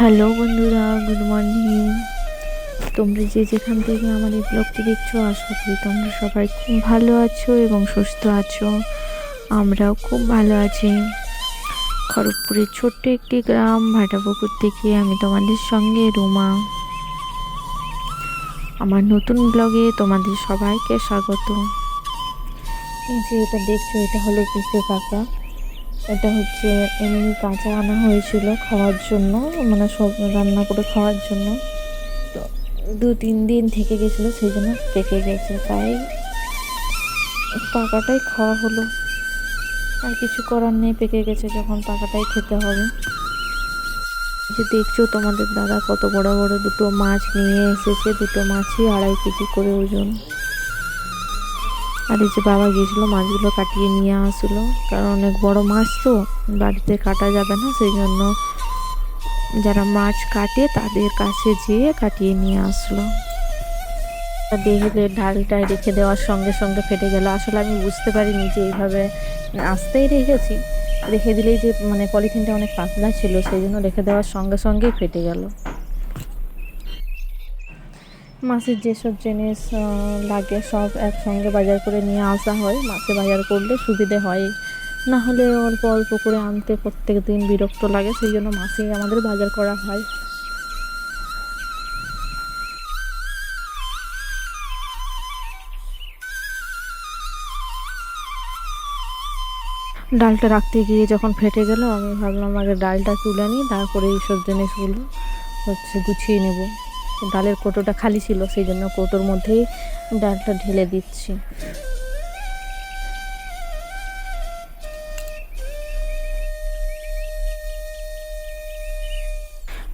Hello বন্ধুরা, good morning. তোমরা যে যেখান থেকে আমার এই ব্লগটি দেখছো, আশা করি তোমরা সবাই খুব ভালো আছো এবং সুস্থ আছো। আমরাও খুব ভালো আছি। খড়গপুরের ছোট্ট একটি গ্রাম ভাটাপুকুর থেকে আমি তোমাদের সঙ্গে রুমা। আমার নতুন ব্লগে তোমাদের সবাইকে স্বাগত। এই যে এটা দেখছো, এটা হলো পেঁপে পাতা। এটা হচ্ছে এমনি কাঁচা আনা হয়েছিল খাওয়ার জন্য, মানে সব রান্না করে খাওয়ার জন্য। তো 2-3 দিন থেকে গেছিলো, সেই জন্য পেকে গেছে, তাই পাকাটাই খাওয়া হলো। আর কিছু করার নেই, পেকে গেছে যখন পাকাটাই খেতে হবে। যে দেখছো, তোমাদের দাদা কত বড় বড় দুটো মাছ নিয়ে এসেছে। দুটো মাছই 2.5 কেজি করে ওজন। আর এই যে বাবা গিয়েছিলো মাছগুলো কাটিয়ে নিয়ে আসলো, কারণ অনেক বড় মাছ তো বাড়িতে কাটা যাবে না, সেই জন্য যারা মাছ কাটে তাদের কাছে যেয়ে কাটিয়ে নিয়ে আসলো। দেখলে ডালটায় রেখে দেওয়ার সঙ্গে সঙ্গে ফেটে গেল। আসলে আমি বুঝতে পারিনি যে এইভাবে আস্তেই রেখে দিলেই যে মানে পলিথিনটা অনেক পাতলা ছিল, সেই জন্য রেখে দেওয়ার সঙ্গে সঙ্গেই ফেটে গেল। মাছের যেসব জিনিস লাগে সব একসঙ্গে বাজার করে নিয়ে আসা হয়। মাছে বাজার করলে সুবিধে হয়, না হলে অল্প অল্প করে আনতে প্রত্যেক দিন বিরক্ত লাগে, সেই জন্য মাছেই আমাদের বাজার করা হয়। ডালটা রাখতে গিয়ে যখন ফেটে গেল, আমি ভাবলাম আগে ডালটা তুলে নিই, তারপরে এইসব জিনিসগুলো গুছিয়ে নেব। ডালের কৌটোটা খালি ছিল, সেই জন্য কৌটোর মধ্যেই ডালটা ঢেলে দিচ্ছি।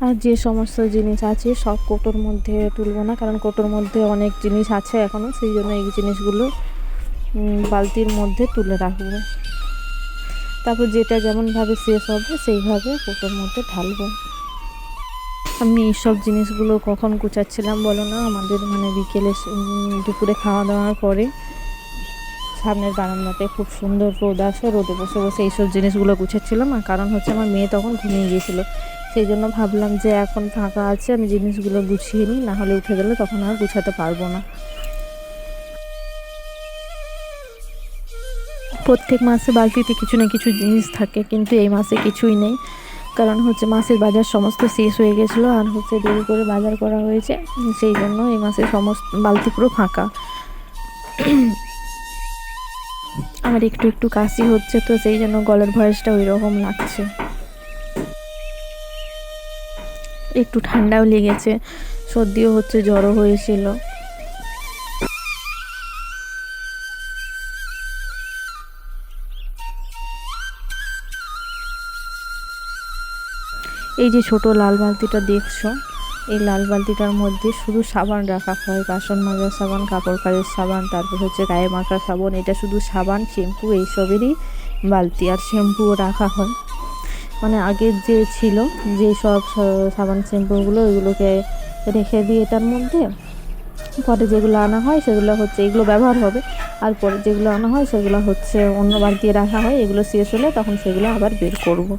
আর যে সমস্ত জিনিস আছে সব কৌটোর মধ্যে তুলব না, কারণ কৌটোর মধ্যে অনেক জিনিস আছে এখনও, সেই জন্য এই জিনিসগুলো বালতির মধ্যে তুলে রাখবো। তারপর যেটা যেমনভাবে শেষ হবে সেইভাবে কৌটোর মধ্যে ঢালবো। আমি এইসব জিনিসগুলো কখন গুছাচ্ছিলাম বলো না, আমাদের মানে বিকেলে দুপুরে খাওয়া দাওয়ার পরে সামনের বারান্দাতে খুব সুন্দর রোদ আসে, রোদে বসে বসে এইসব জিনিসগুলো গুছাচ্ছিলাম। আর কারণ হচ্ছে আমার মেয়ে তখন ঘুমিয়ে গিয়েছিলো, সেই জন্য ভাবলাম যে এখন ফাঁকা আছে, আমি জিনিসগুলো গুছিয়ে নিই, না হলে উঠে গেলে তখন আর গুছাতে পারবো না। প্রত্যেক মাসে বালতিতে কিছু না কিছু জিনিস থাকে, কিন্তু এই মাসে কিছুই নেই। কারণ হচ্ছে মাছের বাজার সমস্ত শেষ হয়ে গেছিলো, আর হচ্ছে দেরি করে বাজার করা হয়েছে, সেই জন্য এই মাসে সমস্ত বালতি পুরো ফাঁকা। আমার একটু একটু কাশি হচ্ছে, তো সেই জন্য গলার ভয়েসটা ওই রকম লাগছে। একটু ঠান্ডাও লেগেছে, সর্দিও হচ্ছে, জ্বরও হয়েছিল। এই যে ছোট লাল বালতিটা দেখছো, এই লাল বালতিটার মধ্যে শুধু সাবান রাখা হয়, বাসন মাজার সাবান, কাপড় কাচের সাবান, তারপর হচ্ছে গায়ে মাখার সাবান। এটা শুধু সাবান, শ্যাম্পু এইসবেরই বালতি, আর শ্যাম্পুও রাখা হয়। মানে আগের যে ছিল, যে সব সাবান শ্যাম্পুগুলো, ওইগুলোকে রেখে দিয়ে এটার মধ্যে, পরে যেগুলো আনা হয় সেগুলো হচ্ছে এগুলো ব্যবহার হবে, আর পরে যেগুলো আনা হয় সেগুলো হচ্ছে অন্য বালতি রাখা হয়। এগুলো শেষ হলে তখন সেগুলো আবার বের করব।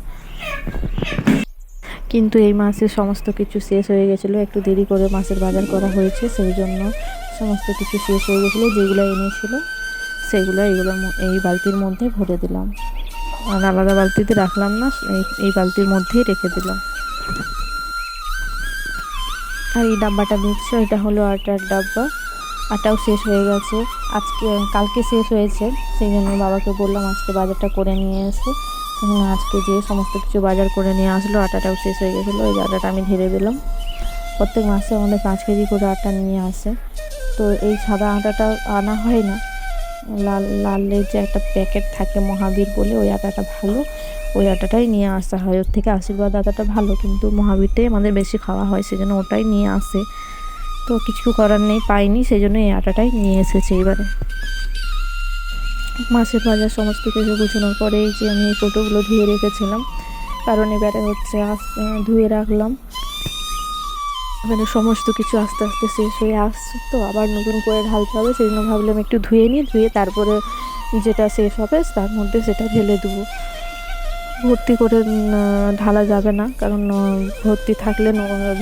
কিন্তু এই মাসে সমস্ত কিছু শেষ হয়ে গেছিলো, একটু দেরি করে মাছের বাজার করা হয়েছে, সেই জন্য সমস্ত কিছু শেষ হয়ে গেছিলো। যেগুলো এনেছিল সেগুলো এই বালতির মধ্যে ভরে দিলাম, আর আলাদা বালতিতে রাখলাম না, এই বালতির মধ্যেই রেখে দিলাম। আর এই ডাব্বাটা দেখছো, এটা হলো আটার ডাব্বা। আটাও শেষ হয়ে গেছে, কালকে শেষ হয়েছে, সেই জন্য বাবাকে বললাম আজকে বাজারটা করে নিয়ে এসে। আজকে যে সমস্ত কিছু বাজার করে নিয়ে আসলো, আটাটাও শেষ হয়ে গেছিলো, এই আটাটা আমি ঢেলে দিলাম। প্রত্যেক মাসে আমাদের 5 কেজি করে আটা নিয়ে আসে, তো এই সাদা আটাটা আনা হয় না। লালের যে একটা প্যাকেট থাকে মহাবীর বলে, ওই আটাটা ভালো, ওই আটাটাই নিয়ে আসা হয়। ওর থেকে আশীর্বাদ আটাটা ভালো, কিন্তু মহাবীরটাই আমাদের বেশি খাওয়া হয়, সেই জন্য ওটাই নিয়ে আসে। তো কিছু করার নেই, পাইনি, সেই জন্য এই আটাটাই নিয়ে এসেছে এবারে। মাছের বাজার সমস্ত কিছু গুছানোর পরে এই যে আমি এই কৌটোগুলো ধুয়ে রেখেছিলাম, কারণ এবারে হচ্ছে ধুয়ে রাখলাম। এবারে সমস্ত কিছু আস্তে আস্তে শেষ হয়ে আসছে, তো আবার নতুন করে ঢালতে হবে, সেই জন্য ভাবলাম একটু ধুয়ে নিই, ধুয়ে তারপরে যেটা শেষ হবে তার মধ্যে সেটা ঢেলে দেবো। ভর্তি করে ঢালা যাবে না, কারণ ভর্তি থাকলে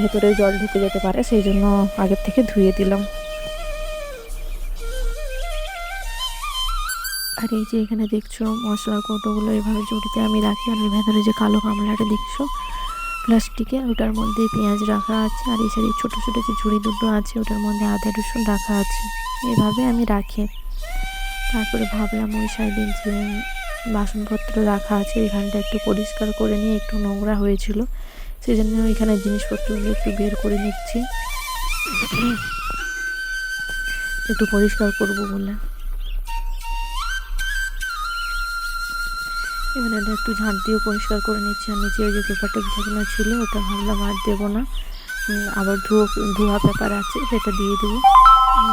ভেতরে জল ঢুকে যেতে পারে, সেই জন্য আগের থেকে ধুয়ে দিলাম। আর এই যে এখানে দেখছো মশলার কৌটোগুলো এভাবে জড়িতে আমি রাখি, আর ভেতরে যে কালো গামলাটা দেখছো প্লাস্টিকে, ওটার মধ্যে পেঁয়াজ রাখা আছে, আর এই সাইডে ছোটো ছোটো যে ঝুড়ি দুটো আছে ওটার মধ্যে আদা রসুন রাখা আছে, এভাবে আমি রাখি। তারপরে ভাবলাম ওই সাইডে যে বাসনপত্র রাখা আছে এখানটা একটু পরিষ্কার করে নিয়ে, একটু নোংরা হয়েছিল, সেই জন্য ওইখানে জিনিসপত্রগুলো একটু বের করে নিচ্ছি, একটু পরিষ্কার করব বলে। এবার এটা একটু ঝাঁট দিয়ে পরিষ্কার করে নিচ্ছি। আর নিচে যে পেপারটা বিছানো ছিল ওটা ভাবলাম আর দেবো না, আবার ধোয়া পেপার আছে সেটা দিয়ে দেবো,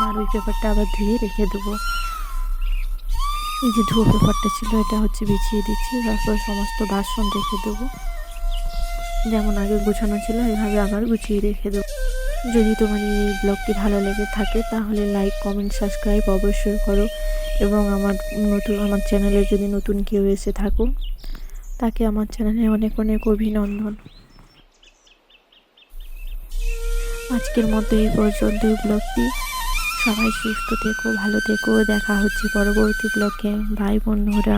আর ওই পেপারটা আবার ধুয়ে রেখে দেবো। এই যে ধোয়া পেপারটা ছিল এটা হচ্ছে বিছিয়ে দিচ্ছি, তারপর সমস্ত বাসন রেখে দেবো, যেমন আগে গোছানো ছিল এভাবে আবার গুছিয়ে রেখে দেবো। যদি তোমার এই ব্লগটি ভালো লেগে থাকে তাহলে লাইক কমেন্ট সাবস্ক্রাইব অবশ্যই করো, এবং আমার চ্যানেলে যদি নতুন কেউ এসে থাকো তাকে আমার চ্যানেলে অনেক অনেক অভিনন্দন। আজকের মতো এই পর্যন্তই ব্লগটি। সবাই সুস্থ থেকো, ভালো থেকো, দেখা হচ্ছে পরবর্তী ব্লগে। বাই বন্ধুরা।